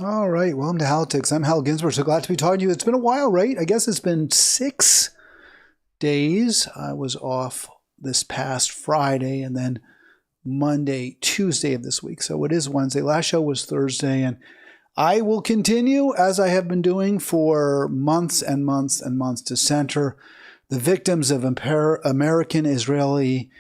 All right, welcome to Halitics. I'm Hal Ginsberg. So glad to be talking to you. It's been a while, right? I guess it's been 6 days. I was off this past Friday and then Monday, Tuesday of this week. So it is Wednesday. Last show was Thursday, and I will continue, as I have been doing for months and months and months, to center the victims of American-Israeli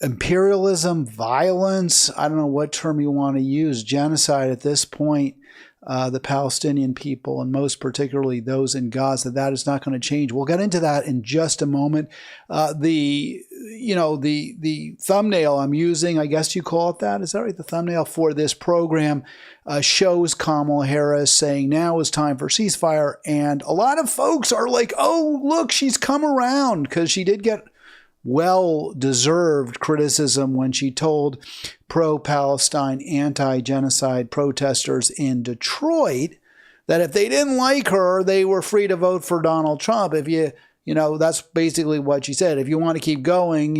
imperialism, violence, I don't know what term you want to use, genocide at this point, the Palestinian people, and most particularly those in Gaza. That is not going to change. We'll get into that in just a moment. The thumbnail I'm using, I guess you call it that, is that right? The thumbnail for this program shows Kamala Harris saying now is time for ceasefire, and a lot of folks are like, oh, look, she's come around, because she did get well-deserved criticism when she told pro-Palestine, anti-genocide protesters in Detroit that if they didn't like her, they were free to vote for Donald Trump. If that's basically what she said. If you want to keep going,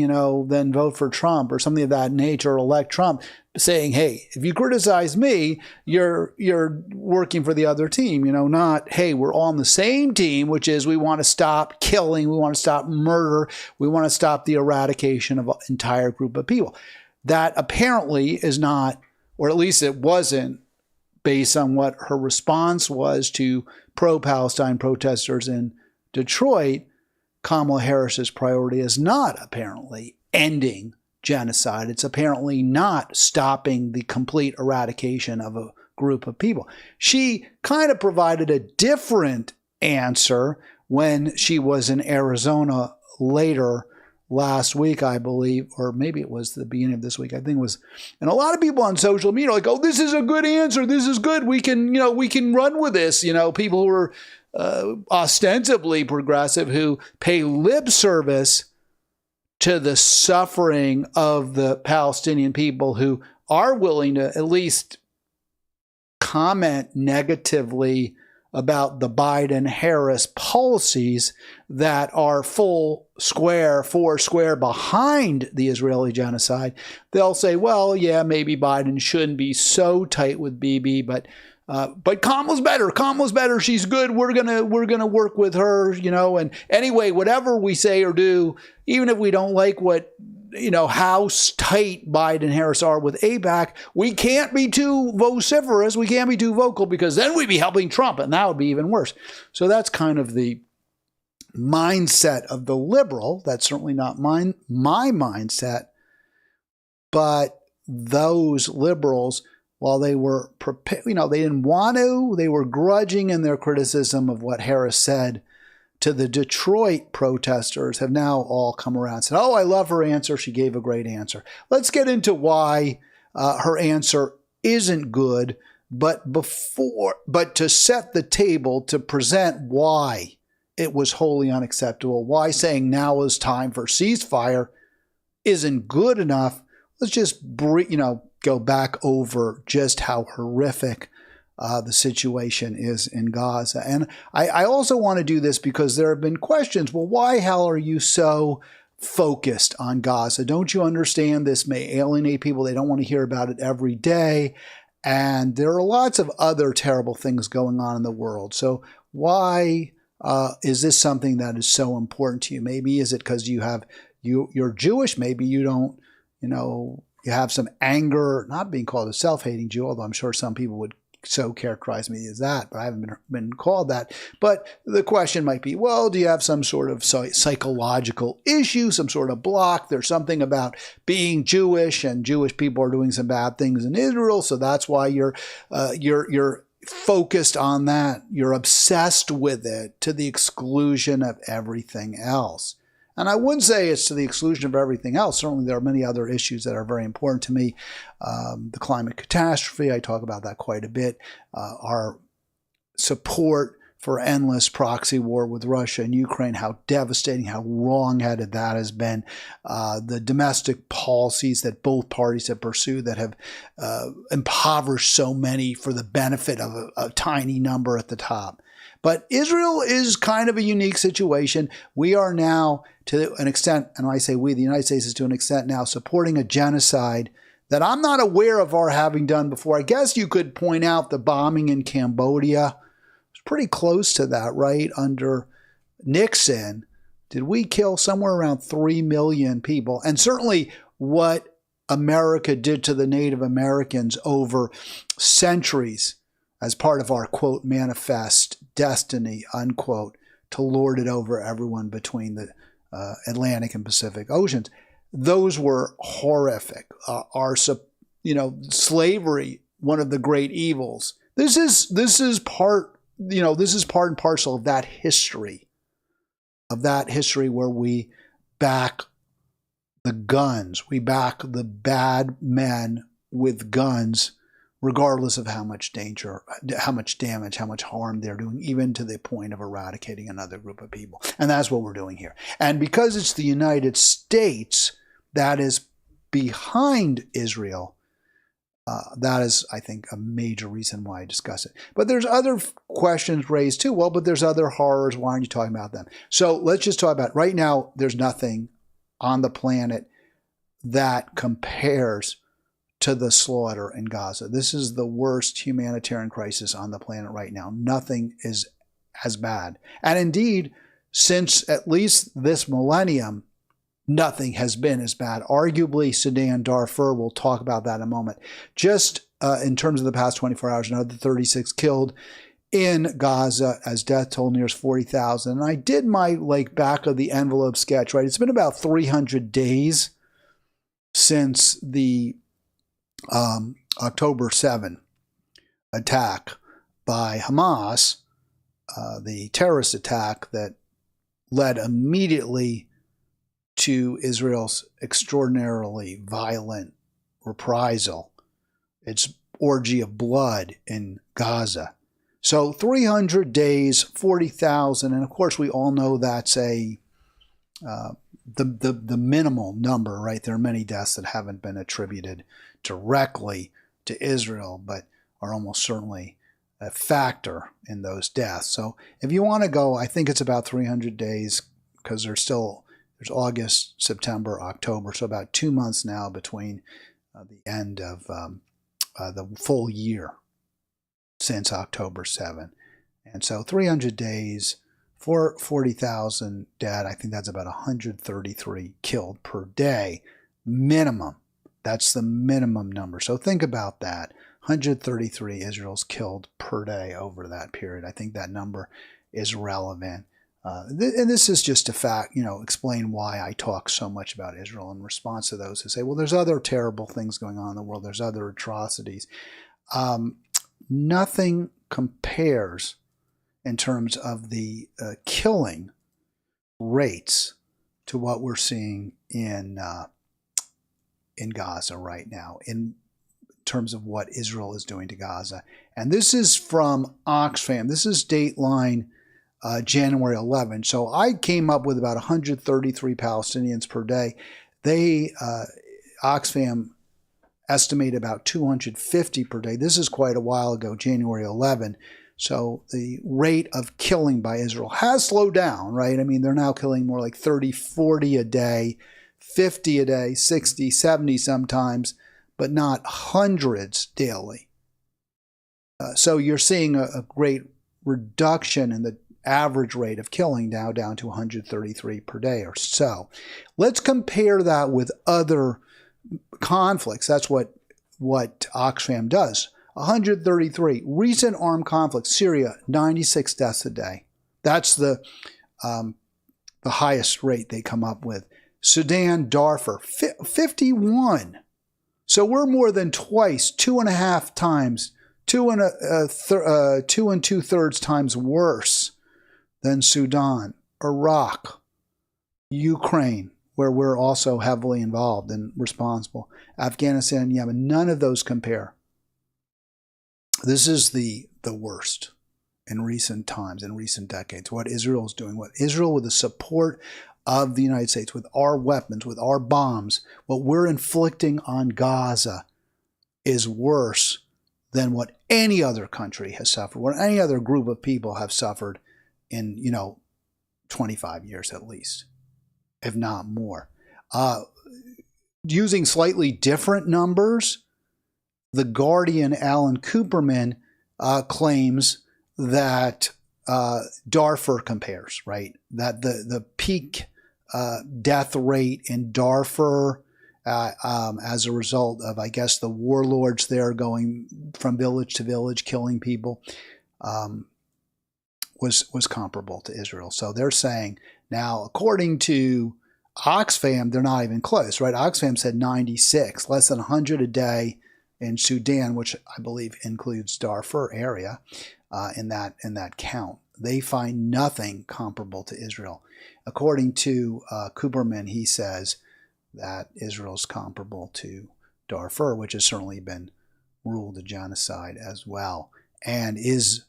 then vote for Trump or something of that nature, or elect Trump, saying, hey, if you criticize me, you're working for the other team, not, hey, we're on the same team, which is we want to stop killing, we want to stop murder, we want to stop the eradication of an entire group of people. That apparently is not, or at least it wasn't, based on what her response was to pro-Palestine protesters in Detroit. Kamala Harris's priority is not apparently ending genocide. It's apparently not stopping the complete eradication of a group of people. She kind of provided a different answer when she was in Arizona later last week, I believe, or maybe it was the beginning of this week, I think it was. And a lot of people on social media are like, oh, this is a good answer. This is good. We can run with this. People who are ostensibly progressive, who pay lip service to the suffering of the Palestinian people, who are willing to at least comment negatively about the Biden-Harris policies that are four square behind the Israeli genocide. They'll say, well, yeah, maybe Biden shouldn't be so tight with Bibi, but Kamala's better. Kamala's better. She's good. We're gonna work with her, And anyway, whatever we say or do, even if we don't like what how tight Biden and Harris are with AIPAC, we can't be too vociferous. We can't be too vocal, because then we'd be helping Trump, and that would be even worse. So that's kind of the mindset of the liberal. That's certainly not my mindset. But those liberals, while they were they didn't want to, they were grudging in their criticism of what Harris said to the Detroit protesters, have now all come around and said, oh, I love her answer. She gave a great answer. Let's get into why her answer isn't good, but to set the table, to present why it was wholly unacceptable, why saying now is time for ceasefire isn't good enough. Let's just go back over just how horrific the situation is in Gaza. And I also want to do this because there have been questions. Well, why, Hal, are you so focused on Gaza? Don't you understand this may alienate people? They don't want to hear about it every day. And there are lots of other terrible things going on in the world. So why is this something that is so important to you? Maybe is it because you're Jewish? Maybe you don't, you have some anger, not being called a self-hating Jew, although I'm sure some people would so characterize me as that, but I haven't been called that. But the question might be, well, do you have some sort of psychological issue, some sort of block? There's something about being Jewish, and Jewish people are doing some bad things in Israel, so that's why you're focused on that. You're obsessed with it to the exclusion of everything else. And I wouldn't say it's to the exclusion of everything else. Certainly there are many other issues that are very important to me. The climate catastrophe, I talk about that quite a bit. Our support for endless proxy war with Russia and Ukraine, how devastating, how wrong-headed that has been. The domestic policies that both parties have pursued that have impoverished so many for the benefit of a tiny number at the top. But Israel is kind of a unique situation. We are now, to an extent, and when I say we, the United States is to an extent now supporting a genocide that I'm not aware of our having done before. I guess you could point out the bombing in Cambodia. It's pretty close to that, right? Under Nixon, did we kill somewhere around 3 million people? And certainly what America did to the Native Americans over centuries as part of our, quote, manifest destiny, unquote, to lord it over everyone between the Atlantic and Pacific Oceans. Those were horrific. Slavery, one of the great evils. This is part and parcel of that history. Where we back the guns. We back the bad men with guns, regardless of how much danger, how much damage, how much harm they're doing, even to the point of eradicating another group of people. And that's what we're doing here. And because it's the United States that is behind Israel, that is, I think, a major reason why I discuss it. But there's other questions raised too. Well, but there's other horrors. Why aren't you talking about them? So let's just talk about, right now, there's nothing on the planet that compares to the slaughter in Gaza. This is the worst humanitarian crisis on the planet right now. Nothing is as bad. And indeed, since at least this millennium, nothing has been as bad. Arguably, Sudan, Darfur, we'll talk about that in a moment. Just in terms of the past 24 hours, another 36 killed in Gaza, as death toll nears 40,000. And I did my back of the envelope sketch, right? It's been about 300 days since the October 7 attack by Hamas, the terrorist attack that led immediately to Israel's extraordinarily violent reprisal, its orgy of blood in Gaza. So 300 days, 40,000, and of course we all know that's the minimal number, right? There are many deaths that haven't been attributed directly to Israel, but are almost certainly a factor in those deaths. So if you want to go, I think it's about 300 days, because there's August, September, October, so about 2 months now between the end of the full year since October 7. And so 300 days, 40,000 dead. I think that's about 133 killed per day, minimum. That's the minimum number. So think about that. 133 Israel's killed per day over that period. I think that number is relevant. And this is just a fact, explain why I talk so much about Israel in response to those who say, well, there's other terrible things going on in the world. There's other atrocities. Nothing compares in terms of the killing rates to what we're seeing in Gaza right now, in terms of what Israel is doing to Gaza. And this is from Oxfam. This is Dateline January 11. So I came up with about 133 Palestinians per day. Oxfam estimate about 250 per day. This is quite a while ago, January 11. So the rate of killing by Israel has slowed down, right? I mean, they're now killing more like 30, 40 a day, 50 a day, 60, 70 sometimes, but not hundreds daily. So you're seeing a great reduction in the average rate of killing, now down to 133 per day or so. Let's compare that with other conflicts. That's what Oxfam does. 133. Recent armed conflicts. Syria, 96 deaths a day. That's the highest rate they come up with. Sudan, Darfur, 51. So we're more than twice, 2.5 times, 2 2/3 times worse than Sudan, Iraq, Ukraine, where we're also heavily involved and responsible, Afghanistan, and Yemen. None of those compare. This is the worst in recent times, in recent decades, what Israel is doing, what Israel, with the support of the United States, with our weapons, with our bombs, what we're inflicting on Gaza is worse than what any other country has suffered, what any other group of people have suffered in, 25 years at least, if not more. using slightly different numbers, the Guardian Alan Cooperman claims that Darfur compares, right? That the peak death rate in Darfur as a result of, I guess, the warlords there going from village to village, killing people, was comparable to Israel. So they're saying now, according to Oxfam, they're not even close, right? Oxfam said 96, less than 100 a day in Sudan, which I believe includes Darfur area in that count. They find nothing comparable to Israel. According to Cooperman, he says that Israel's comparable to Darfur, which has certainly been ruled a genocide as well, and is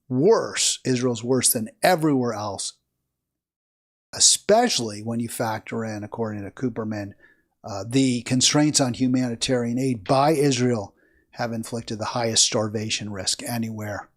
worse. Israel's worse than everywhere else, especially when you factor in, according to Cooperman, the constraints on humanitarian aid by Israel have inflicted the highest starvation risk anywhere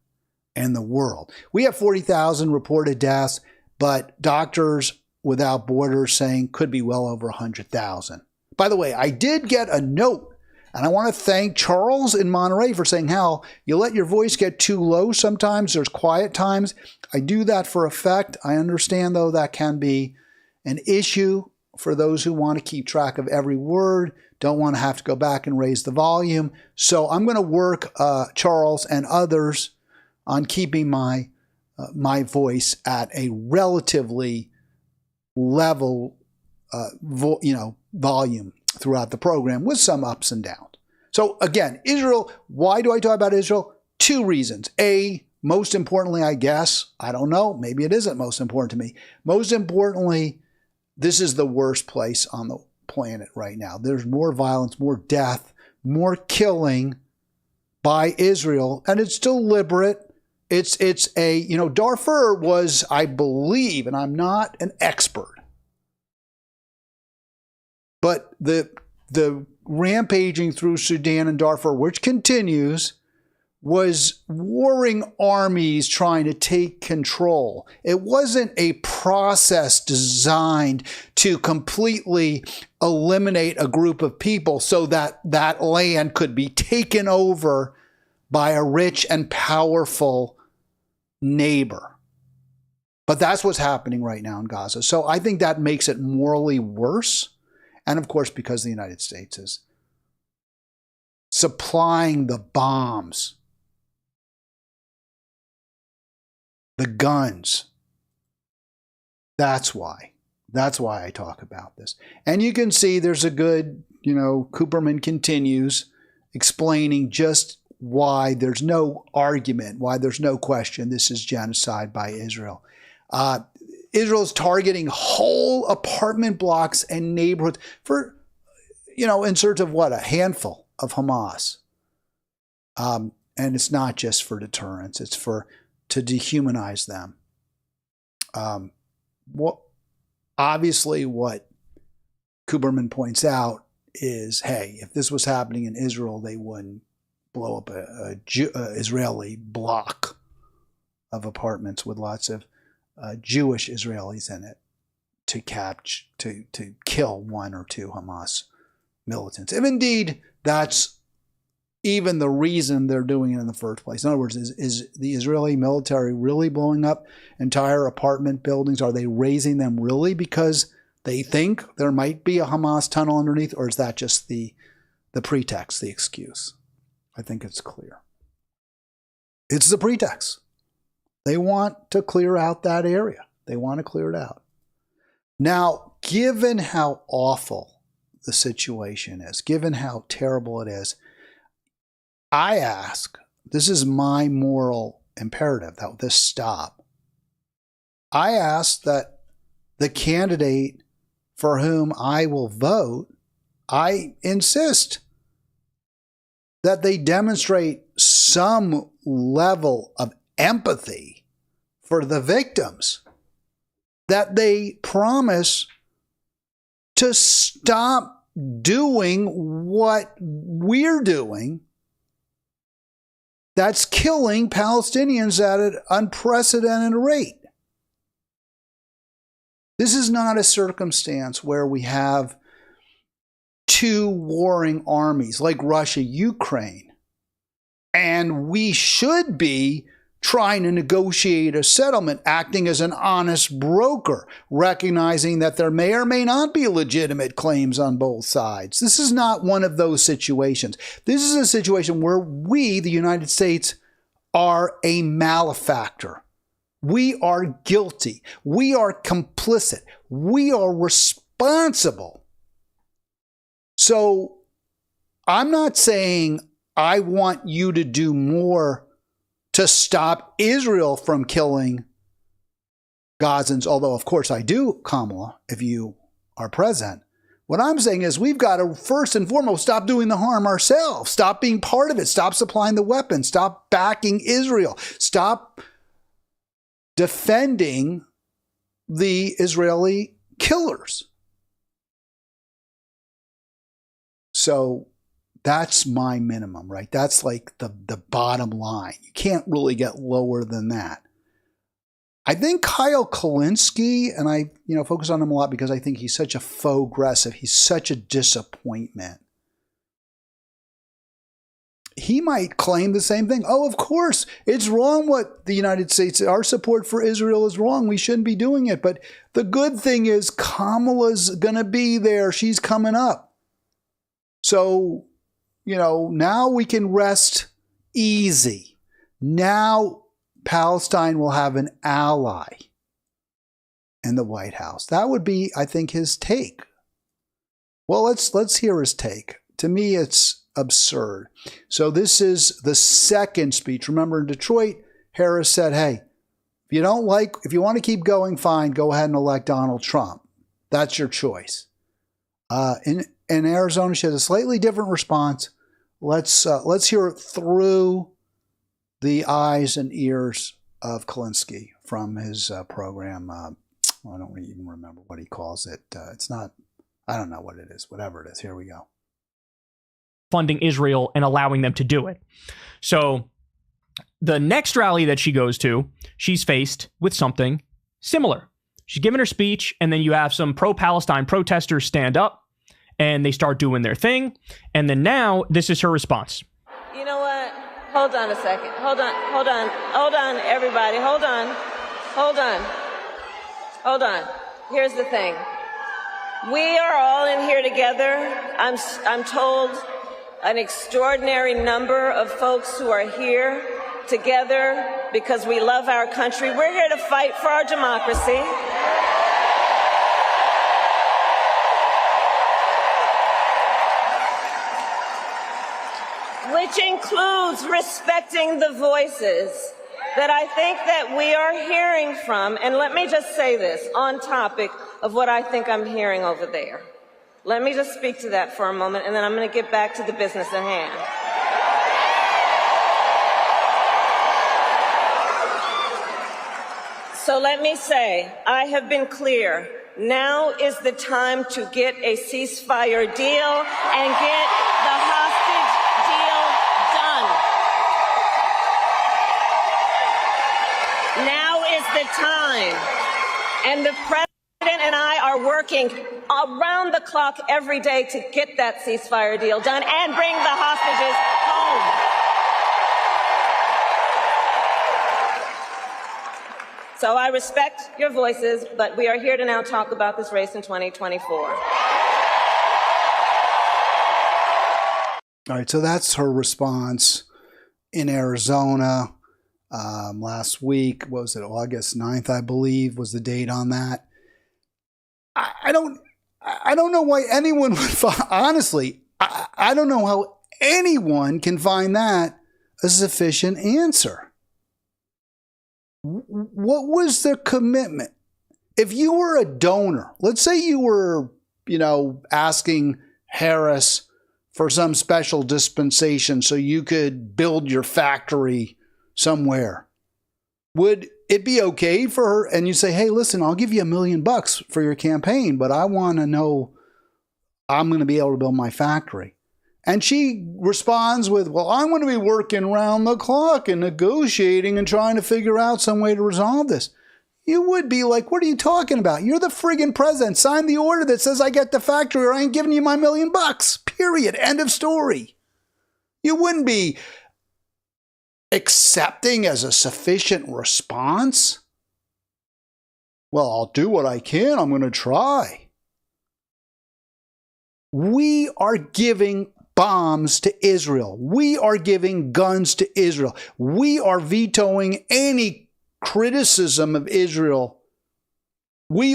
in the world. We have 40,000 reported deaths, but Doctors Without Borders saying could be well over 100,000. By the way, I did get a note, and I want to thank Charles in Monterey for saying, Hal, you let your voice get too low sometimes. There's quiet times. I do that for effect. I understand, though, that can be an issue for those who want to keep track of every word, don't want to have to go back and raise the volume. So I'm going to work, Charles and others, on keeping my voice at a relatively level, volume throughout the program with some ups and downs. So again, Israel, why do I talk about Israel? Two reasons. A, most importantly, I guess, I don't know, maybe it isn't most important to me. Most importantly, this is the worst place on the planet right now. There's more violence, more death, more killing by Israel, and it's deliberate. It's Darfur was, I believe, and I'm not an expert, but the rampaging through Sudan and Darfur, which continues, was warring armies trying to take control. It wasn't a process designed to completely eliminate a group of people so that that land could be taken over by a rich and powerful neighbor. But that's what's happening right now in Gaza. So I think that makes it morally worse. And of course, because the United States is supplying the bombs, the guns. That's why I talk about this. And you can see there's a good, Cooperman continues explaining just why there's no argument, why there's no question this is genocide by Israel. Israel is targeting whole apartment blocks and neighborhoods for, in search of what? A handful of Hamas. And it's not just for deterrence, it's to dehumanize them. Obviously, what Cooperman points out is, hey, if this was happening in Israel, they wouldn't blow up a Israeli block of apartments with lots of Jewish Israelis in it to kill one or two Hamas militants. If indeed that's even the reason they're doing it in the first place. In other words, is the Israeli military really blowing up entire apartment buildings? Are they raising them really because they think there might be a Hamas tunnel underneath, or is that just the pretext, the excuse? I think it's clear. It's the pretext. They want to clear out that area. They want to clear it out. Now, given how awful the situation is, given how terrible it is, I ask, this is my moral imperative, that this stop. I ask that the candidate for whom I will vote, I insist that they demonstrate some level of empathy for the victims, that they promise to stop doing what we're doing that's killing Palestinians at an unprecedented rate. This is not a circumstance where we have two warring armies like Russia, Ukraine. And we should be trying to negotiate a settlement, acting as an honest broker, recognizing that there may or may not be legitimate claims on both sides. This is not one of those situations. This is a situation where we, the United States, are a malefactor. We are guilty. We are complicit. We are responsible. So I'm not saying I want you to do more to stop Israel from killing Gazans, although of course I do, Kamala, if you are present. What I'm saying is we've got to first and foremost stop doing the harm ourselves, stop being part of it, stop supplying the weapons, stop backing Israel, stop defending the Israeli killers. So that's my minimum, right? That's like the bottom line. You can't really get lower than that. I think Kyle Kalinske, and I focus on him a lot because I think he's such a faux aggressive. He's such a disappointment. He might claim the same thing. Oh, of course, it's wrong what the United States, our support for Israel is wrong. We shouldn't be doing it. But the good thing is Kamala's going to be there. She's coming up. So, now we can rest easy. Now Palestine will have an ally in the White House. That would be, I think, his take. Well, let's hear his take. To me, it's absurd. So this is the second speech. Remember, in Detroit, Harris said, hey, if you want to keep going, fine, go ahead and elect Donald Trump. That's your choice. In Arizona, she has a slightly different response. Let's hear it through the eyes and ears of Kalinske from his program. I don't even remember what he calls it. It's not, I don't know what it is, whatever it is. Here we go. Funding Israel and allowing them to do it. So the next rally that she goes to, she's faced with something similar. She's given her speech, and then you have some pro-Palestine protesters stand up, and they start doing their thing. And then now, this is her response. You know what? Hold on a second. Hold on, everybody. Hold on. Here's the thing. We are all in here together. I'm told an extraordinary number of folks who are here together because we love our country. We're here to fight for our democracy. Which includes respecting the voices that I think that we are hearing from. And let me just say this on topic of what I think I'm hearing over there. Let me just speak to that for a moment, and then I'm going to get back to the business at hand. So let me say, I have been clear. Now is the time to get a ceasefire deal and get the hostage deal done. Now is the time. And the President and I are working around the clock every day to get that ceasefire deal done and bring the hostages home. So I respect your voices, but we are here to now talk about this race in 2024. All right, so that's her response in Arizona last week. What was it, August 9th, I believe, was the date on that. I don't know why anyone would honestly, I don't know how anyone can find that a sufficient answer. What was the commitment? If you were a donor, let's say you were, asking Harris for some special dispensation so you could build your factory somewhere, would it be okay for her? And you say, hey, listen, I'll give you $1 million for your campaign, but I want to know I'm going to be able to build my factory. And she responds with, well, I'm going to be working around the clock and negotiating and trying to figure out some way to resolve this. You would be like, what are you talking about? You're the friggin' president. Sign the order that says I get the factory or I ain't giving you my $1 million. Period. End of story. You wouldn't be accepting as a sufficient response. Well, I'll do what I can. I'm going to try. We are giving bombs to Israel. We are giving guns to Israel. We are vetoing any criticism of Israel. We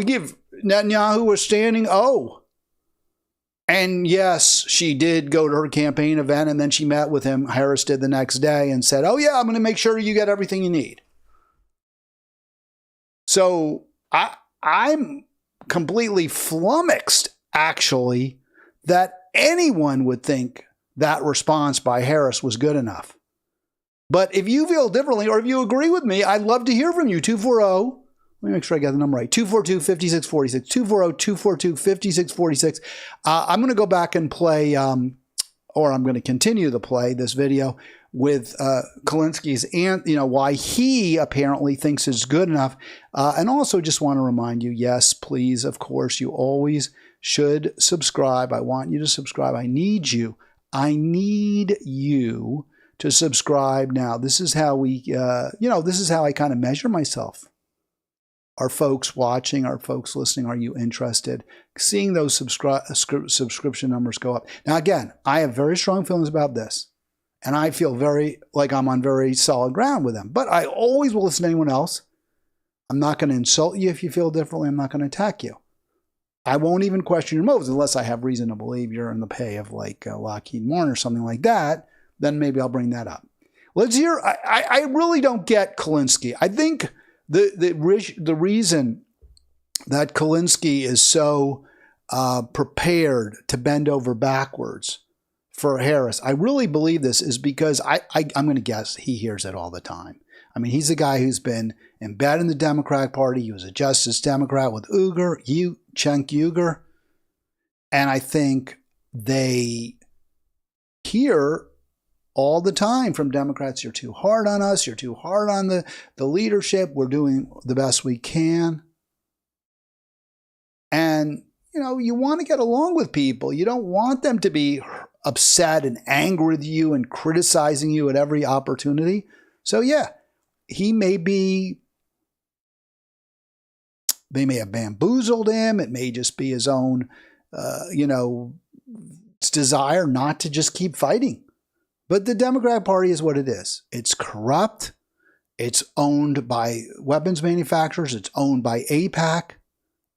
give Netanyahu a standing O. And yes, she did go to her campaign event and then she met with him. Harris did the next day and said, oh yeah, I'm going to make sure you get everything you need. So I'm completely flummoxed, actually, that anyone would think that response by Harris was good enough. But if you feel differently or if you agree with me, I'd love to hear from you. 240, let me make sure I got the number right. 242-5646, 240-242-5646. I'm going to go back and play, or I'm going to continue to play this video with Kalinski's and why he apparently thinks it's good enough. And also just want to remind you, yes, please, of course, you always should subscribe. I want you to subscribe. I need you. I need you to subscribe now. This is how we, this is how I kind of measure myself. Are folks watching? Are folks listening? Are you interested? Seeing those subscription numbers go up. Now, again, I have very strong feelings about this. And I feel very like I'm on very solid ground with them. But I always will listen to anyone else. I'm not going to insult you if you feel differently. I'm not going to attack you. I won't even question your motives unless I have reason to believe you're in the pay of like Lockheed Martin or something like that. Then maybe I'll bring that up. Let's hear. I really don't get Kalinski. I think the reason that Kalinski is so prepared to bend over backwards for Harris, I really believe this is because I'm going to guess he hears it all the time. I mean, he's a guy who's been embedded in the Democratic Party. He was a Justice Democrat with Cenk Uygur. And I think they hear all the time from Democrats, you're too hard on us. You're too hard on the leadership. We're doing the best we can. And, you want to get along with people. You don't want them to be upset and angry with you and criticizing you at every opportunity. So, yeah, they may have bamboozled him. It may just be his own, desire not to just keep fighting. But the Democratic Party is what it is. It's corrupt. It's owned by weapons manufacturers. It's owned by AIPAC.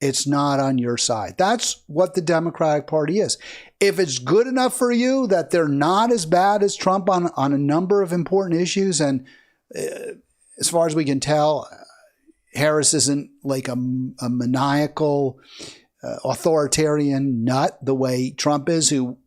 It's not on your side. That's what the Democratic Party is. If it's good enough for you that they're not as bad as Trump on a number of important issues, and as far as we can tell, Harris isn't like a maniacal, authoritarian nut the way Trump is, who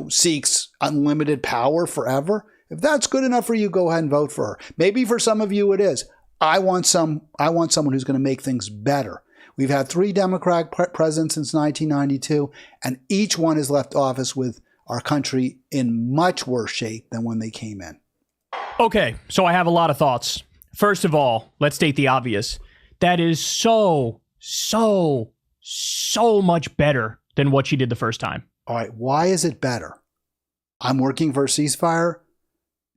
seeks unlimited power forever. If that's good enough for you, go ahead and vote for her. Maybe for some of you it is. I want someone who's going to make things better. We've had 3 Democratic presidents since 1992, and each one has left office with our country in much worse shape than when they came in. Okay, so I have a lot of thoughts. First of all, let's state the obvious. That is so much better than what she did the first time. All right, why is it better? I'm working for a ceasefire.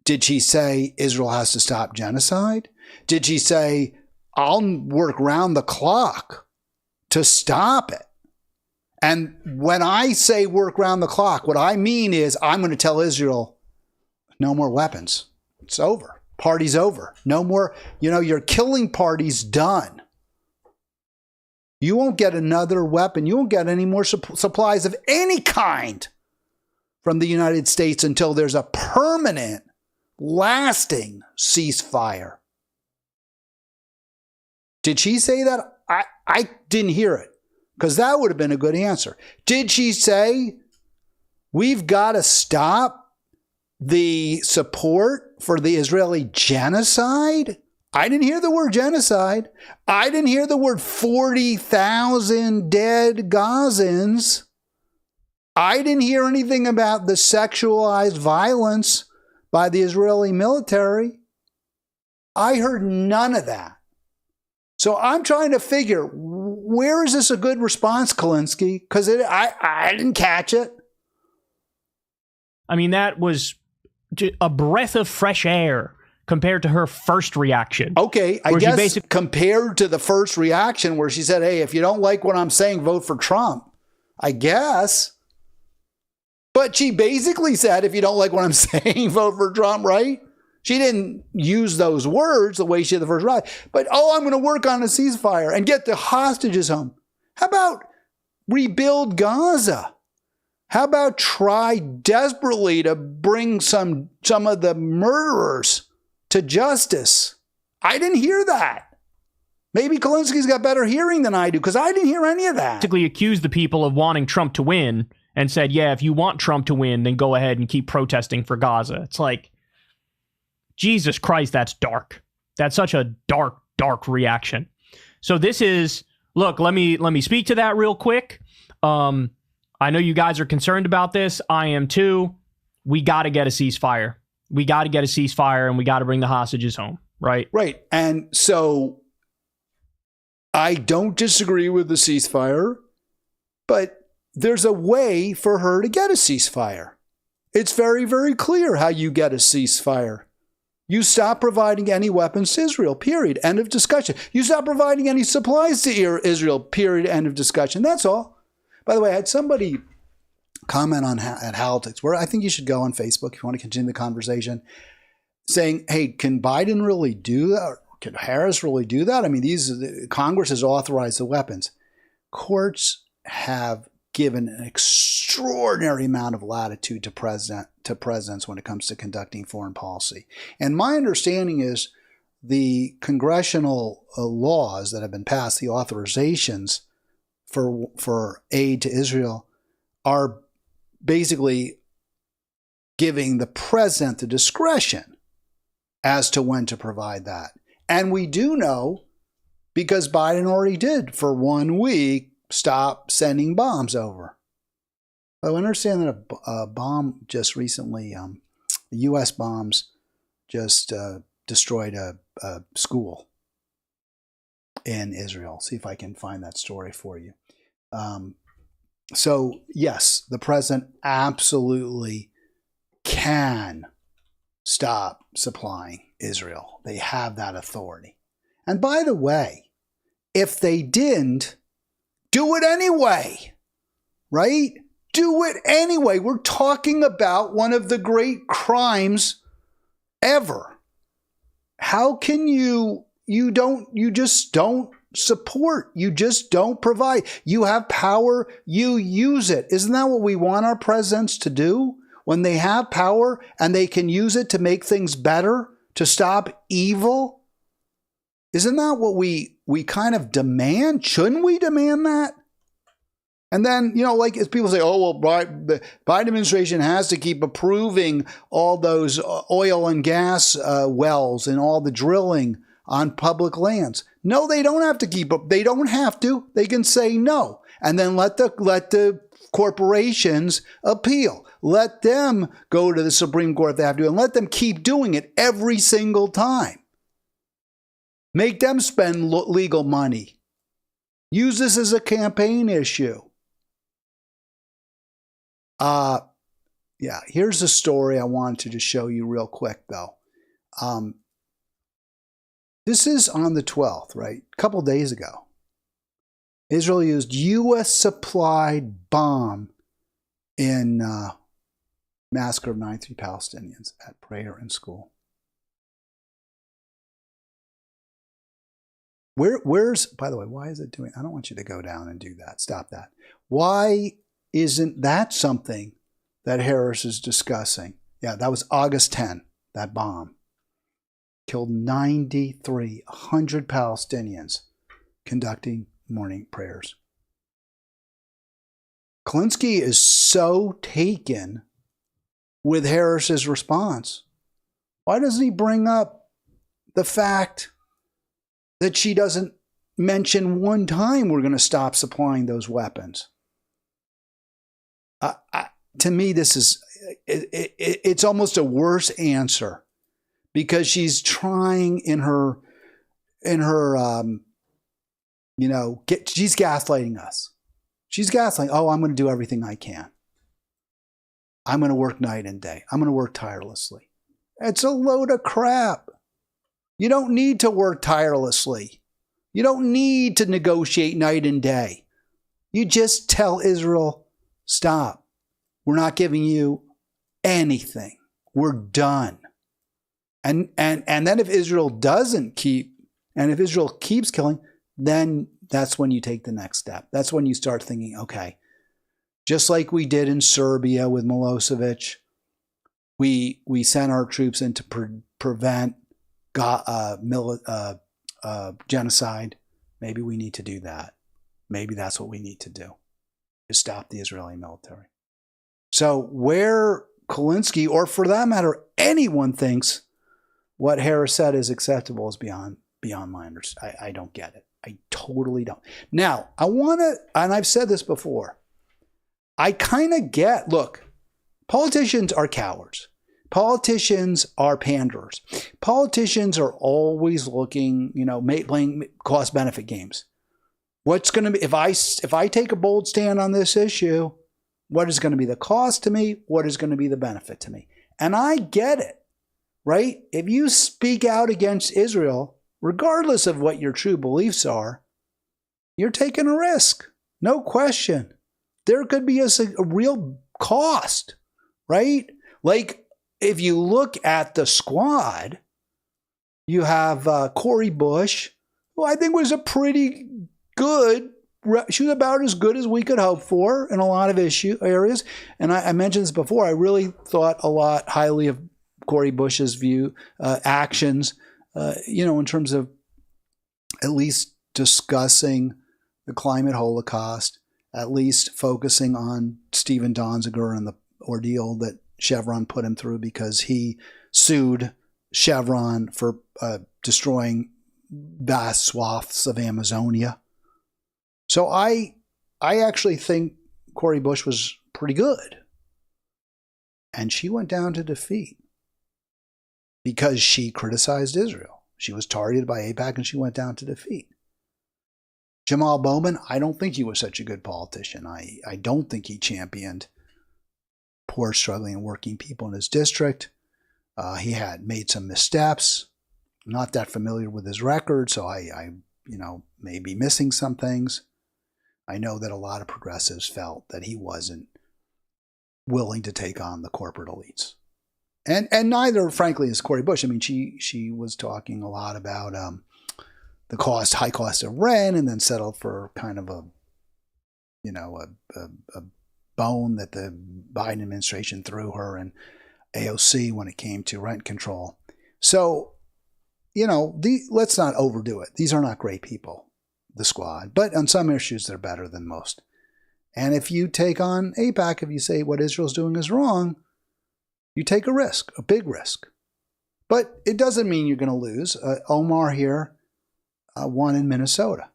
Did she say Israel has to stop genocide? Did she say, I'll work round the clock to stop it? And when I say work round the clock, what I mean is I'm going to tell Israel, no more weapons. It's over. Party's over. No more, your killing party's done. You won't get another weapon. You won't get any more supplies of any kind from the United States until there's a permanent, lasting ceasefire. Did she say that? I didn't hear it, because that would have been a good answer. Did she say we've got to stop the support for the Israeli genocide? I didn't hear the word genocide. I didn't hear the word 40,000 dead Gazans. I didn't hear anything about the sexualized violence by the Israeli military. I heard none of that. So I'm trying to figure, where is this a good response, Kalinske? Because I didn't catch it. I mean, that was a breath of fresh air compared to her first reaction. Okay, I guess compared to the first reaction where she said, hey, if you don't like what I'm saying, vote for Trump. I guess. But she basically said, if you don't like what I'm saying, vote for Trump, right? She didn't use those words the way she did the first ride. But, I'm going to work on a ceasefire and get the hostages home. How about rebuild Gaza? How about try desperately to bring some of the murderers to justice? I didn't hear that. Maybe Kalinski's got better hearing than I do, because I didn't hear any of that. Basically accused the people of wanting Trump to win and said, yeah, if you want Trump to win, then go ahead and keep protesting for Gaza. It's like, Jesus Christ, that's dark. That's such a dark, dark reaction. So this is, look, let me speak to that real quick. I know you guys are concerned about this. I am too. We got to get a ceasefire. We got to get a ceasefire, and we got to bring the hostages home, right? Right. And so I don't disagree with the ceasefire, but there's a way for her to get a ceasefire. It's very, very clear how you get a ceasefire. You stop providing any weapons to Israel, period. End of discussion. You stop providing any supplies to Israel, period. End of discussion. That's all. By the way, I had somebody comment at Halitics, where I think you should go on Facebook if you want to continue the conversation, saying, hey, can Biden really do that? Or can Harris really do that? I mean, Congress has authorized the weapons. Courts have given an extraordinary amount of latitude to presidents when it comes to conducting foreign policy. And my understanding is the congressional laws that have been passed, the authorizations for aid to Israel, are basically giving the president the discretion as to when to provide that. And we do know, because Biden already did for 1 week, stop sending bombs over. I understand that a bomb just recently, U.S. bombs just destroyed a school in Israel. See if I can find that story for you. So, yes, the president absolutely can stop supplying Israel. They have that authority. And by the way, if they didn't, do it anyway, right? Do it anyway. We're talking about one of the great crimes ever. How can you just don't support, you just don't provide. You have power, you use it. Isn't that what we want our presidents to do? When they have power and they can use it to make things better, to stop evil? Isn't that what we kind of demand? Shouldn't we demand that? And then, like as people say, oh, well, the Biden administration has to keep approving all those oil and gas wells and all the drilling on public lands. No, they don't have to keep up. They don't have to. They can say no. And then let the corporations appeal. Let them go to the Supreme Court if they have to, and let them keep doing it every single time. Make them spend legal money. Use this as a campaign issue. Yeah, here's a story I wanted to just show you real quick, though. This is on the 12th, right? A couple days ago. Israel used U.S.-supplied bomb in massacre of 93 Palestinians at prayer and school. Where's, by the way, why is it doing, I don't want you to go down and do that. Stop that. Why isn't that something that Harris is discussing? Yeah, that was August 10, that bomb. Killed 93, 100 Palestinians conducting morning prayers. Kalinske is so taken with Harris's response. Why doesn't he bring up the fact that she doesn't mention one time we're going to stop supplying those weapons? To me, this is, it's almost a worse answer, because she's trying in her She's gaslighting us. She's gaslighting. Oh, I'm going to do everything I can. I'm going to work night and day. I'm going to work tirelessly. It's a load of crap. You don't need to work tirelessly. You don't need to negotiate night and day. You just tell Israel, stop. We're not giving you anything. We're done. And then if Israel if Israel keeps killing, then that's when you take the next step. That's when you start thinking, okay, just like we did in Serbia with Milosevic, we sent our troops in to prevent genocide. Maybe we need to do that. Maybe that's what we need to do, is stop the Israeli military. So where Kulinski, or for that matter, anyone thinks what Harris said is acceptable is beyond my understanding. I don't get it. I totally don't. Now, I want to, and I've said this before, I kind of get, look, politicians are cowards. Politicians are panderers. Politicians are always looking, playing cost-benefit games. What's going to be, if I take a bold stand on this issue, what is going to be the cost to me? What is going to be the benefit to me? And I get it, right? If you speak out against Israel, regardless of what your true beliefs are, you're taking a risk. No question. There could be a real cost, right? Like, if you look at the squad, you have Cori Bush, who I think was a pretty good, she was about as good as we could hope for in a lot of areas. And I mentioned this before, I really thought a lot highly of Cori Bush's actions, in terms of at least discussing the climate holocaust, at least focusing on Stephen Donziger and the ordeal that Chevron put him through because he sued Chevron for destroying vast swaths of Amazonia. So I actually think Cori Bush was pretty good. And she went down to defeat because she criticized Israel. She was targeted by AIPAC and she went down to defeat. Jamal Bowman, I don't think he was such a good politician. I don't think he championed poor, struggling, and working people in his district. He had made some missteps. I'm not that familiar with his record, so I may be missing some things. I know that a lot of progressives felt that he wasn't willing to take on the corporate elites. And neither, frankly, is Cori Bush. I mean, she was talking a lot about the high cost of rent, and then settled for kind of a bone that the Biden administration threw her and AOC when it came to rent control. So, let's not overdo it. These are not great people, the squad, but on some issues they're better than most. And if you take on AIPAC, if you say what Israel's doing is wrong, you take a risk, a big risk. But it doesn't mean you're going to lose. Omar here won in Minnesota.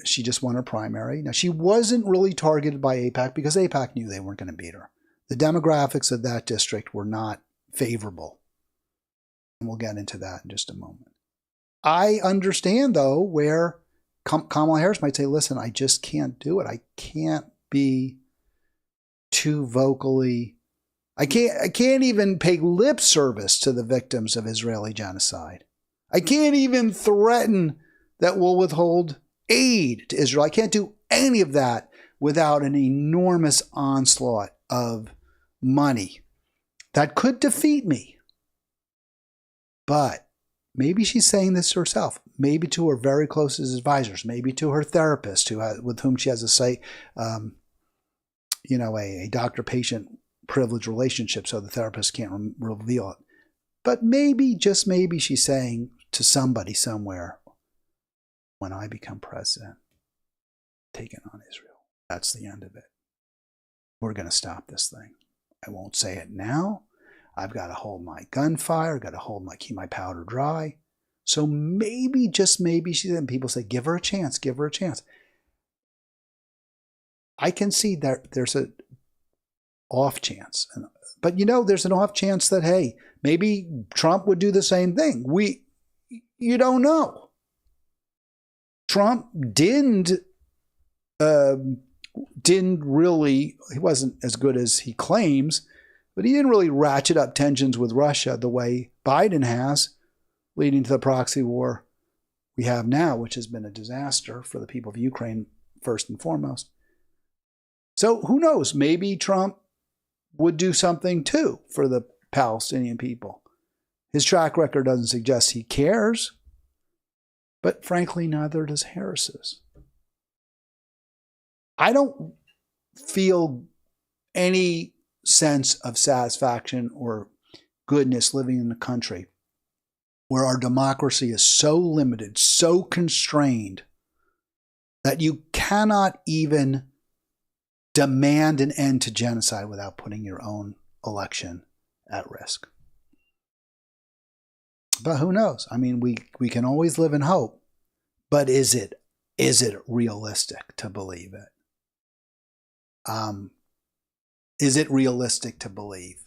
She just won her primary. Now, she wasn't really targeted by AIPAC because AIPAC knew they weren't going to beat her. The demographics of that district were not favorable. And we'll get into that in just a moment. I understand, though, where Kamala Harris might say, listen, I just can't do it. I can't be too vocally. I can't even pay lip service to the victims of Israeli genocide. I can't even threaten that we'll withhold aid to Israel. I can't do any of that without an enormous onslaught of money that could defeat me. But maybe she's saying this to herself, maybe to her very closest advisors, maybe to her therapist with whom she has a doctor-patient privilege relationship, so the therapist can't reveal it. But maybe, just maybe, she's saying to somebody somewhere, when I become president, taking on Israel, that's the end of it. We're going to stop this thing. I won't say it now. I've got to hold my gunfire. I've got to keep my powder dry. So maybe, just maybe, and people say, give her a chance, give her a chance. I can see that there's an off chance. But there's an off chance that, hey, maybe Trump would do the same thing. You don't know. Trump didn't really, he wasn't as good as he claims, but he didn't really ratchet up tensions with Russia the way Biden has, leading to the proxy war we have now, which has been a disaster for the people of Ukraine, first and foremost. So who knows? Maybe Trump would do something too for the Palestinian people. His track record doesn't suggest he cares, but frankly, neither does Harris's. I don't feel any sense of satisfaction or goodness living in a country where our democracy is so limited, so constrained, that you cannot even demand an end to genocide without putting your own election at risk. But who knows? I mean, we can always live in hope, but is it realistic to believe it? Is it realistic to believe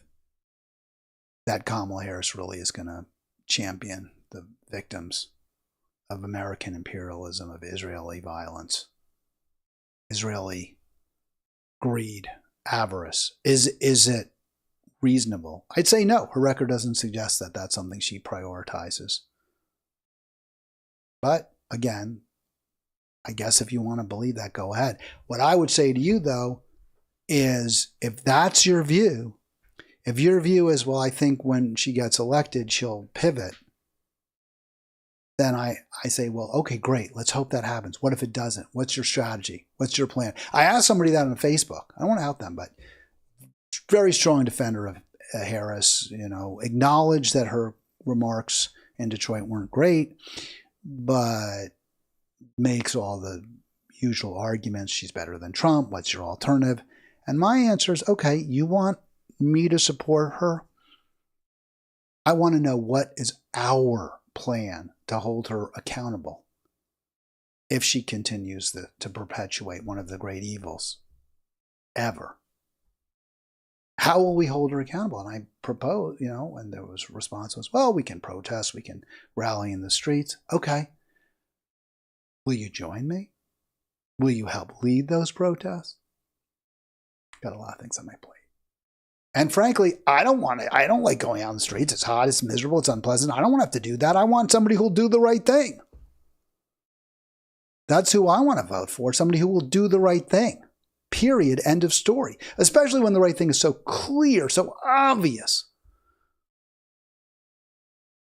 that Kamala Harris really is going to champion the victims of American imperialism, of Israeli violence, Israeli greed, avarice? Is it reasonable? I'd say no. Her record doesn't suggest that that's something she prioritizes. But again, I guess if you want to believe that, go ahead. What I would say to you, though, is if that's your view, if your view is, well, I think when she gets elected, she'll pivot, then I say, well, okay, great. Let's hope that happens. What if it doesn't? What's your strategy? What's your plan? I asked somebody that on Facebook. I don't want to out them, but very strong defender of Harris, acknowledged that her remarks in Detroit weren't great, but makes all the usual arguments. She's better than Trump. What's your alternative? And my answer is, okay, you want me to support her? I want to know what is our plan to hold her accountable if she continues to perpetuate one of the great evils ever. How will we hold her accountable? And I propose, and there was response was, well, we can protest, we can rally in the streets. Okay. Will you join me? Will you help lead those protests? Got a lot of things on my plate. And frankly, I don't like going out in the streets. It's hot, it's miserable, it's unpleasant. I don't want to have to do that. I want somebody who'll do the right thing. That's who I want to vote for, somebody who will do the right thing. Period. End of story. Especially when the right thing is so clear, so obvious.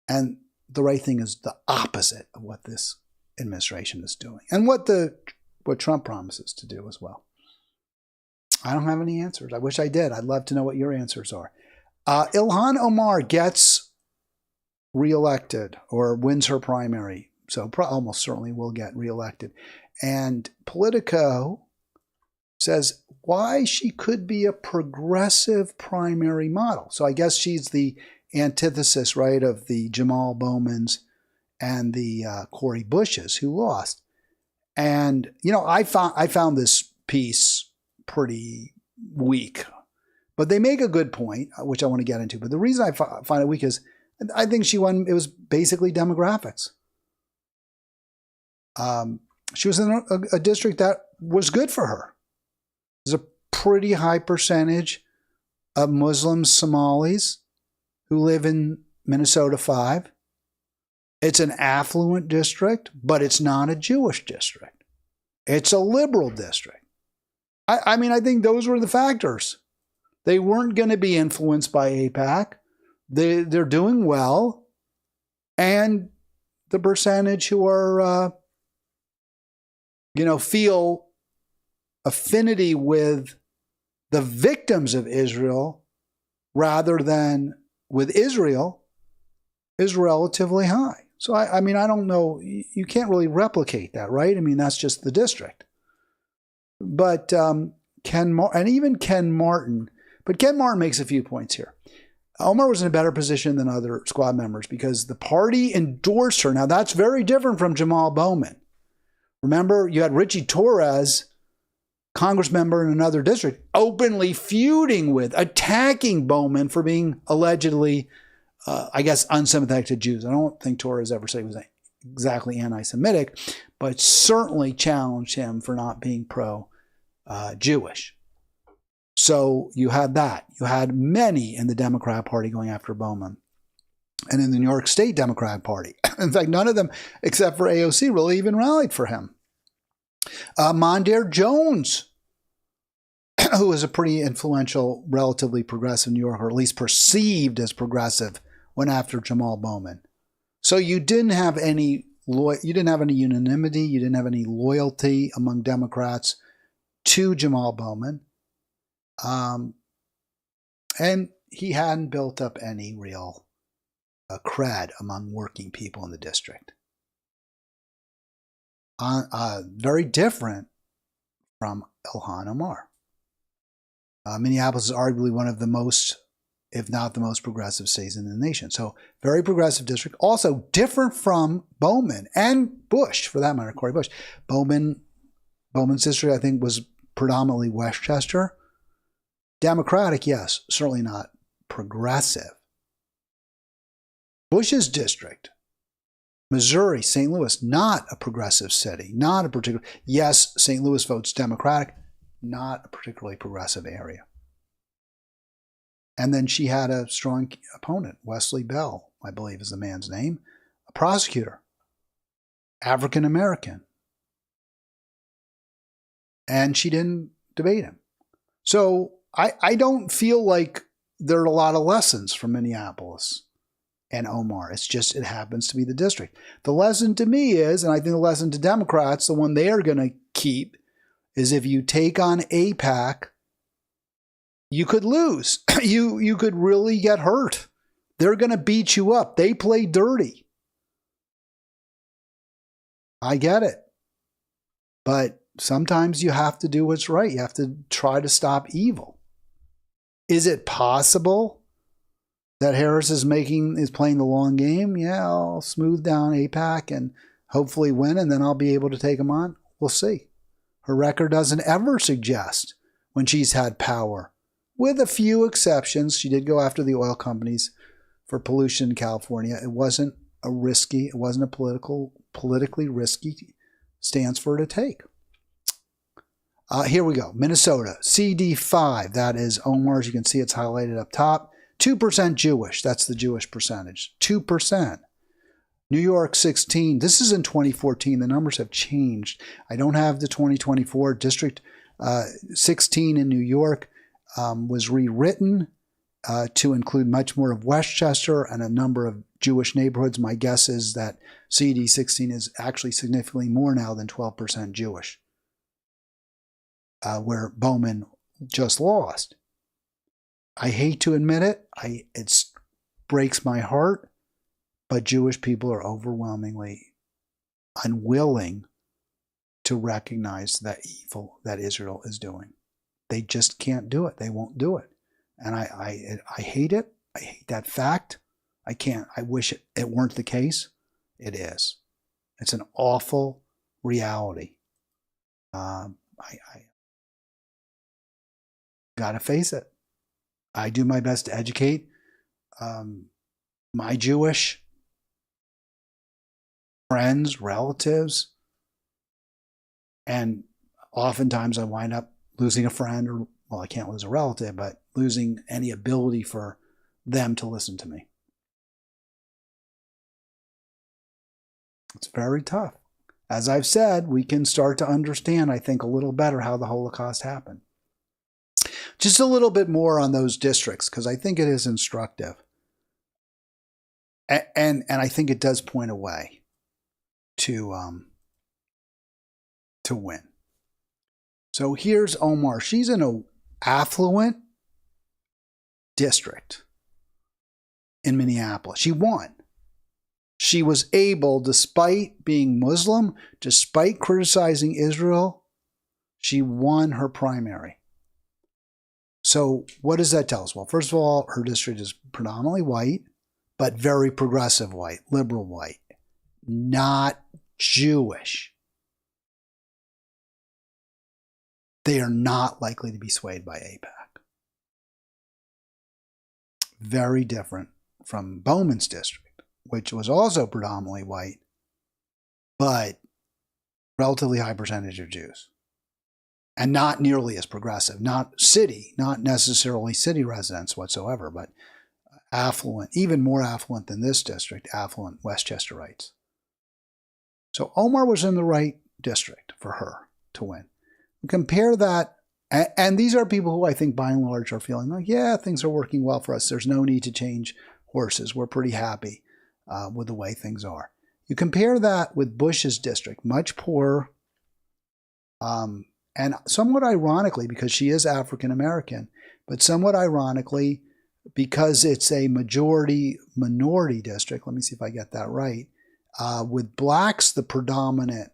And the right thing is the opposite of what this administration is doing. And what Trump promises to do as well. I don't have any answers. I wish I did. I'd love to know what your answers are. Ilhan Omar gets reelected or wins her primary. So almost certainly will get reelected. And Politico says why she could be a progressive primary model. So I guess she's the antithesis, right, of the Jamal Bowmans and the Cori Bushes who lost. And, I found this piece pretty weak, but they make a good point, which I want to get into. But the reason I find it weak is I think she won. It was basically demographics. She was in a district that was good for her. There's a pretty high percentage of Muslim Somalis who live in Minnesota 5. It's an affluent district, but it's not a Jewish district. It's a liberal district. I mean, I think those were the factors. They weren't going to be influenced by AIPAC. They're doing well. And the percentage who are, feel affinity with the victims of Israel rather than with Israel is relatively high. So, I mean, I don't know. You can't really replicate that, right? I mean, that's just the district. But Ken Martin makes a few points here. Omar was in a better position than other squad members because the party endorsed her. Now, that's very different from Jamal Bowman. Remember, you had Richie Torres, Congress member in another district, openly feuding with, attacking Bowman for being allegedly, unsympathetic to Jews. I don't think Torres ever said he was exactly anti-Semitic, but certainly challenged him for not being pro-Jewish. So you had that. You had many in the Democrat Party going after Bowman. And in the New York State Democratic Party. In fact, none of them, except for AOC, really even rallied for him. Mondaire Jones, who was a pretty influential, relatively progressive New Yorker, or at least perceived as progressive, went after Jamal Bowman. So you didn't have any unanimity, you didn't have any loyalty among Democrats to Jamal Bowman. And he hadn't built up any real cred among working people in the district. Very different from Ilhan Omar. Minneapolis is arguably one of the most, if not the most progressive cities in the nation. So very progressive district. Also different from Bowman and Bush, for that matter, Cori Bush. Bowman's district, I think, was predominantly Westchester. Democratic, yes, certainly not progressive. Bush's district, Missouri, St. Louis, not a progressive city, not a particular, yes, St. Louis votes Democratic, not a particularly progressive area. And then she had a strong opponent, Wesley Bell, I believe is the man's name, a prosecutor, African American. And she didn't debate him. So I don't feel like there are a lot of lessons from Minneapolis and Omar. It's just, it happens to be the district. The lesson to me is, and I think the lesson to Democrats, the one they are going to keep, is if you take on AIPAC, you could lose. You could really get hurt. They're going to beat you up. They play dirty. I get it. But sometimes you have to do what's right. You have to try to stop evil. Is it possible that Harris is playing the long game? Yeah, I'll smooth down AIPAC and hopefully win, and then I'll be able to take him on. We'll see. Her record doesn't ever suggest, when she's had power, with a few exceptions, she did go after the oil companies for pollution in California. It wasn't a politically risky stance for her to take. Here we go. Minnesota, CD5. That is Omar's. You can see it's highlighted up top. 2% Jewish. That's the Jewish percentage. 2%. New York, 16. This is in 2014. The numbers have changed. I don't have the 2024. District 16 in New York was rewritten to include much more of Westchester and a number of Jewish neighborhoods. My guess is that CD 16 is actually significantly more now than 12% Jewish, where Bowman just lost. I hate to admit it. It breaks my heart, but Jewish people are overwhelmingly unwilling to recognize that evil that Israel is doing. They just can't do it. They won't do it. And I hate it. I hate that fact. I can't. I wish it weren't the case. It is. It's an awful reality. I gotta face it. I do my best to educate my Jewish friends, relatives, and oftentimes I wind up losing a friend, or, well, I can't lose a relative, but losing any ability for them to listen to me. It's very tough. As I've said, we can start to understand, I think, a little better how the Holocaust happened. Just a little bit more on those districts, because I think it is instructive. And I think it does point a way to win. So here's Omar. She's in an affluent district in Minneapolis. She won. She was able, despite being Muslim, despite criticizing Israel, she won her primary. So what does that tell us? Well, first of all, her district is predominantly white, but very progressive white, liberal white, not Jewish. They are not likely to be swayed by AIPAC. Very different from Bowman's district, which was also predominantly white, but relatively high percentage of Jews. And not nearly as progressive, not necessarily city residents whatsoever, but affluent, even more affluent than this district, affluent Westchesterites. So Omar was in the right district for her to win. Compare that, and these are people who I think by and large are feeling like, yeah, things are working well for us. There's no need to change horses. We're pretty happy with the way things are. You compare that with Bush's district, much poorer, and somewhat ironically, because she is African American, but somewhat ironically, because it's a majority-minority district, let me see if I get that right, with blacks the predominant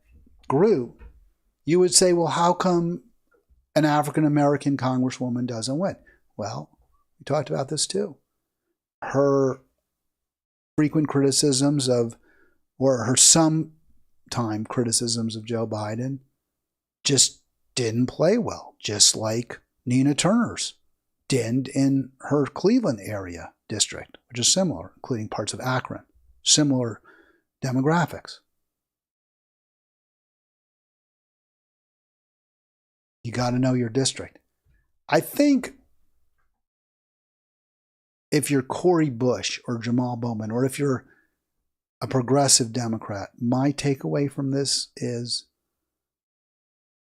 group, you would say, well, how come an African American congresswoman doesn't win? Well, we talked about this too. Her frequent criticisms of, or her sometime criticisms of Joe Biden just didn't play well, just like Nina Turner's did in her Cleveland area district, which is similar, including parts of Akron, similar demographics. You got to know your district. I think if you're Cori Bush or Jamal Bowman, or if you're a progressive Democrat, my takeaway from this is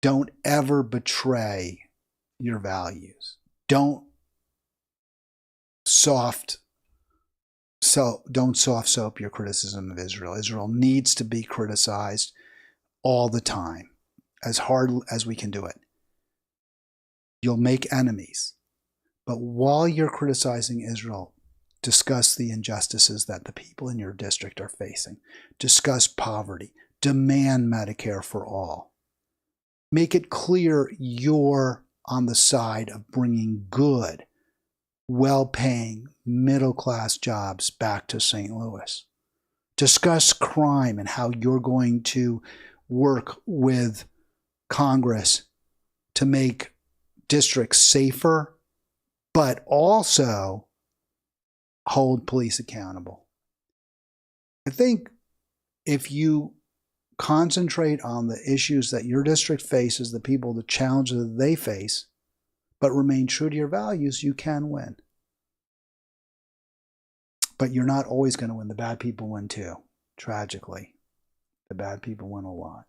don't ever betray your values. Don't soft soap your criticism of Israel. Israel needs to be criticized all the time, as hard as we can do it. You'll make enemies. But while you're criticizing Israel, discuss the injustices that the people in your district are facing. Discuss poverty. Demand Medicare for all. Make it clear you're on the side of bringing good, well-paying, middle-class jobs back to St. Louis. Discuss crime and how you're going to work with Congress to make districts safer, but also hold police accountable. I think if you concentrate on the issues that your district faces, the people, the challenges that they face, but remain true to your values, you can win. But you're not always going to win. The bad people win too. Tragically, the bad people win a lot.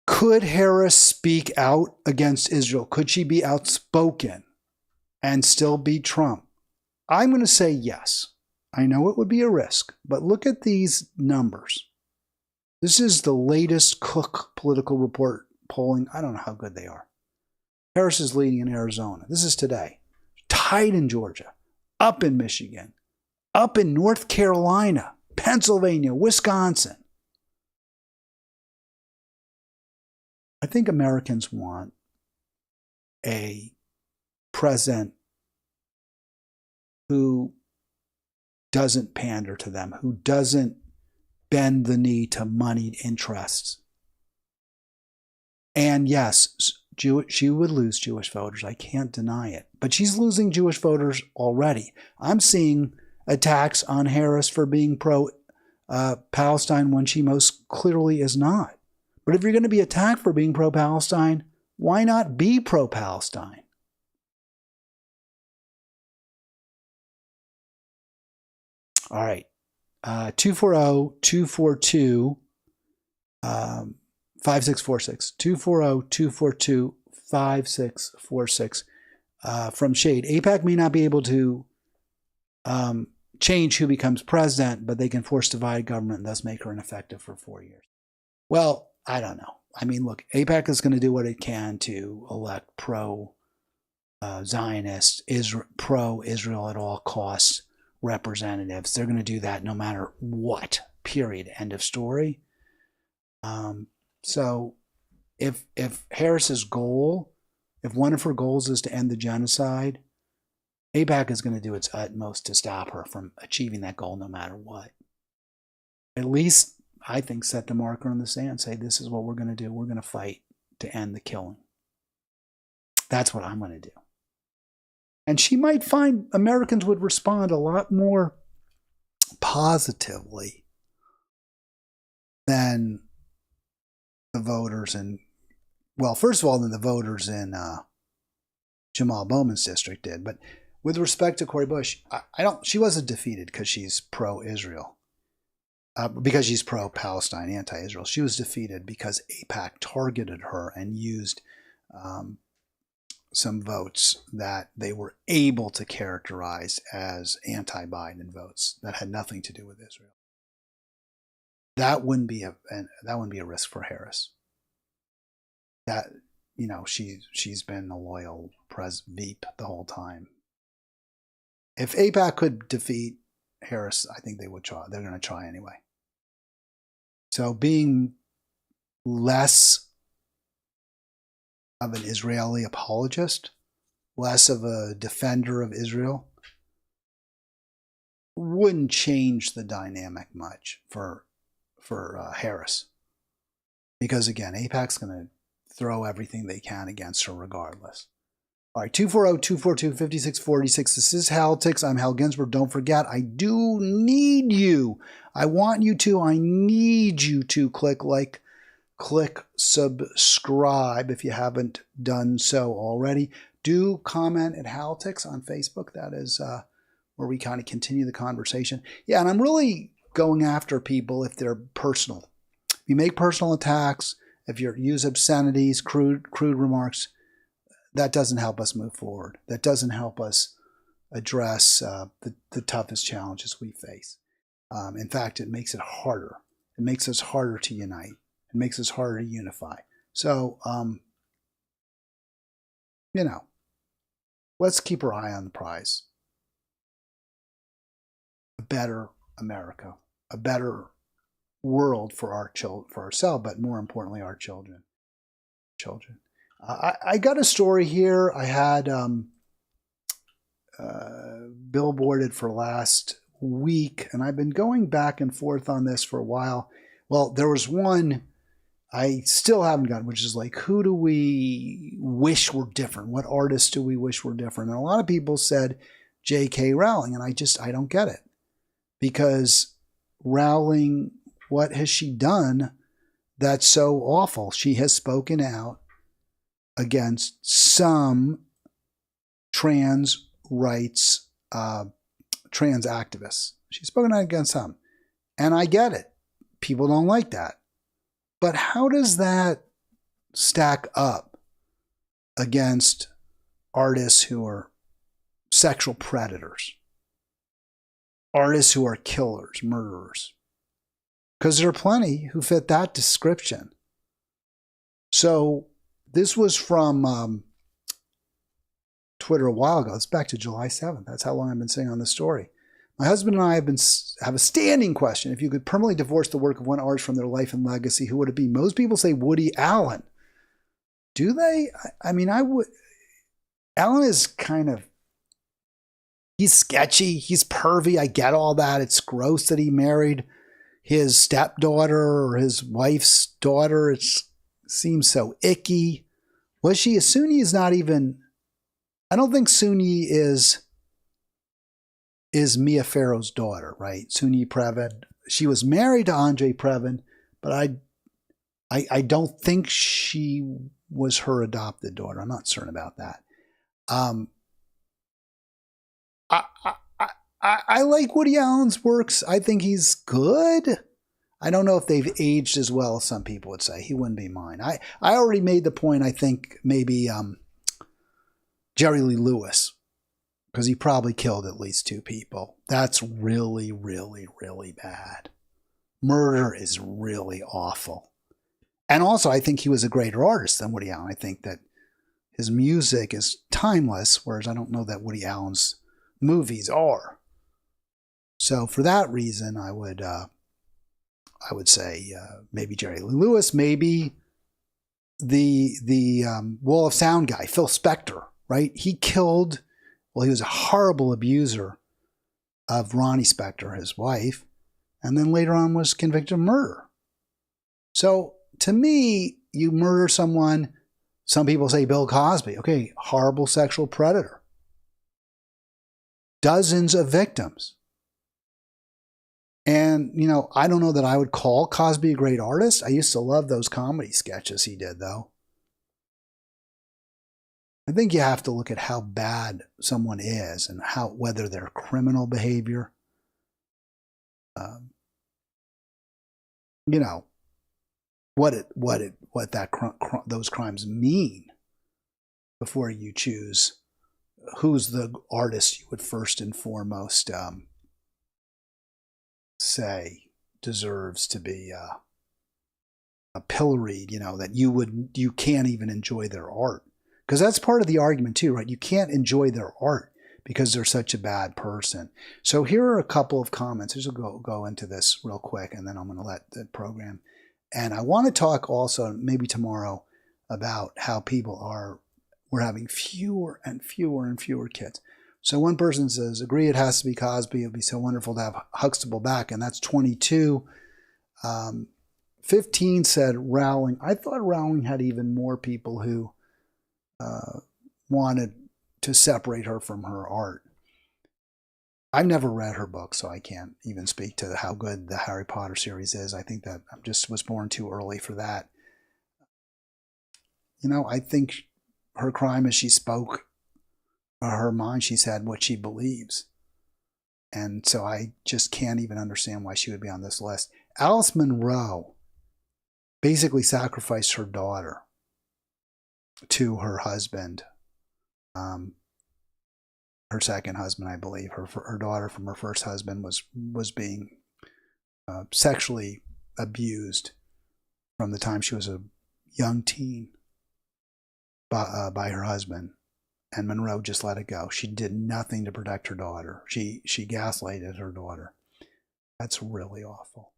Could Harris speak out against Israel? Could she be outspoken and still beat Trump? I'm going to say yes. I know it would be a risk, but look at these numbers. This is the latest Cook political report polling. I don't know how good they are. Harris is leading in Arizona. This is today. Tied in Georgia, up in Michigan, up in North Carolina, Pennsylvania, Wisconsin. I think Americans want a president who doesn't pander to them, who doesn't bend the knee to moneyed interests. And yes, she would lose Jewish voters. I can't deny it. But she's losing Jewish voters already. I'm seeing attacks on Harris for being pro-Palestine when she most clearly is not. But if you're going to be attacked for being pro-Palestine, why not be pro-Palestine? All right. 240-242-5646. 240-242-5646 from Shade. AIPAC may not be able to change who becomes president, but they can force divided government and thus make her ineffective for 4 years. Well, I don't know. I mean, look, AIPAC is going to do what it can to elect pro-Zionist, pro-Israel at all costs representatives. They're going to do that no matter what, period, end of story. So if Harris's goal, if one of her goals is to end the genocide, AIPAC is going to do its utmost to stop her from achieving that goal no matter what. At least, I think, set the marker in the sand, say this is what we're going to do. We're going to fight to end the killing. That's what I'm going to do. And she might find Americans would respond a lot more positively than the voters in, well, first of all, than the voters in Jamal Bowman's district did. But with respect to Cori Bush, she wasn't defeated because she's pro-Israel, because she's pro-Palestine, anti-Israel. She was defeated because AIPAC targeted her and used some votes that they were able to characterize as anti-Biden votes that had nothing to do with Israel. That wouldn't be a risk for Harris. That, you know, she's been a loyal Veep the whole time. If AIPAC could defeat Harris, I think they would try. They're going to try anyway. So being less of an Israeli apologist, less of a defender of Israel, wouldn't change the dynamic much for Harris. Because again, AIPAC's going to throw everything they can against her regardless. All right, 240-242-5646. This is Halitics. I'm Hal Ginsberg. Don't forget, I do need you. I want you to. I need you to click like, click subscribe if you haven't done so already. Do comment at Halitics on Facebook. That is where we kind of continue the conversation. Yeah, and I'm really going after people if they're personal. If you make personal attacks, if you use obscenities, crude remarks, that doesn't help us move forward. That doesn't help us address the toughest challenges we face. In fact, it makes it harder. It makes us harder to unite. It makes us harder to unify. So, you know, let's keep our eye on the prize. A better America, a better world for our for ourselves, but more importantly, our children. I got a story here. I had billboarded for last week, and I've been going back and forth on this for a while. Well, there was one I still haven't gotten, which is like, who do we wish were different? What artists do we wish were different? And a lot of people said J.K. Rowling, and I don't get it. Because Rowling, what has she done that's so awful? She has spoken out against some trans rights, trans activists. She's spoken out against some. And I get it. People don't like that. But how does that stack up against artists who are sexual predators? Artists who are killers, murderers? Because there are plenty who fit that description. So this was from Twitter a while ago. It's back to July 7th. That's how long I've been saying on this story. My husband and I have a standing question. If you could permanently divorce the work of one artist from their life and legacy, who would it be? Most people say Woody Allen. Do they? I mean, I would. Allen is kind of, he's sketchy. He's pervy. I get all that. It's gross that he married his stepdaughter or his wife's daughter. It seems so icky. Was she? Soon-Yi is not even, I don't think Soon-Yi is Mia Farrow's daughter, right? Soon-Yi Previn. She was married to Andre Previn, but I don't think she was her adopted daughter. I'm not certain about that. I like Woody Allen's works. I think he's good. I don't know if they've aged as well as some people would say. He wouldn't be mine. I already made the point, I think maybe Jerry Lee Lewis, because he probably killed at least 2 people. That's really, really, really bad. Murder is really awful. And also, I think he was a greater artist than Woody Allen. I think that his music is timeless, whereas I don't know that Woody Allen's movies are. So for that reason, I would say maybe Jerry Lee Lewis, maybe the Wall of Sound guy, Phil Spector, right? He killed. Well, he was a horrible abuser of Ronnie Spector, his wife, and then later on was convicted of murder. So to me, you murder someone, some people say Bill Cosby, okay, horrible sexual predator. Dozens of victims. And, you know, I don't know that I would call Cosby a great artist. I used to love those comedy sketches he did, though. I think you have to look at how bad someone is and whether their criminal behavior, you know, those crimes mean before you choose who's the artist you would first and foremost say deserves to be pilloried, you know, that you can't even enjoy their art. Because that's part of the argument too, right? You can't enjoy their art because they're such a bad person. So here are a couple of comments. Just go into this real quick, and then I'm going to let the program. And I want to talk also, maybe tomorrow, about how we're having fewer and fewer and fewer kids. So one person says, agree it has to be Cosby. It would be so wonderful to have Huxtable back. And that's 22. 15 said Rowling. I thought Rowling had even more people who wanted to separate her from her art. I've never read her book, so I can't even speak to how good the Harry Potter series is. I think that I just was born too early for that. You know, I think her crime is she spoke her mind. She said what she believes. And so I just can't even understand why she would be on this list. Alice Munro basically sacrificed her daughter to her husband, her second husband, I believe. Her daughter from her first husband was being sexually abused from the time she was a young teen by her husband, and Monroe just let it go. She did nothing to protect her daughter. She gaslighted her daughter. That's really awful.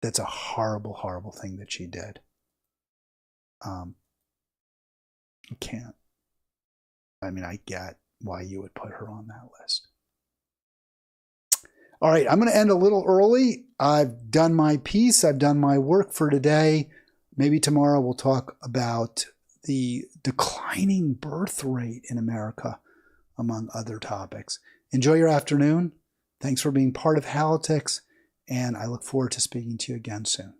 That's a horrible, horrible thing that she did. You can't. I mean, I get why you would put her on that list. All right, I'm going to end a little early. I've done my piece. I've done my work for today. Maybe tomorrow we'll talk about the declining birth rate in America, among other topics. Enjoy your afternoon. Thanks for being part of Halitics, and I look forward to speaking to you again soon.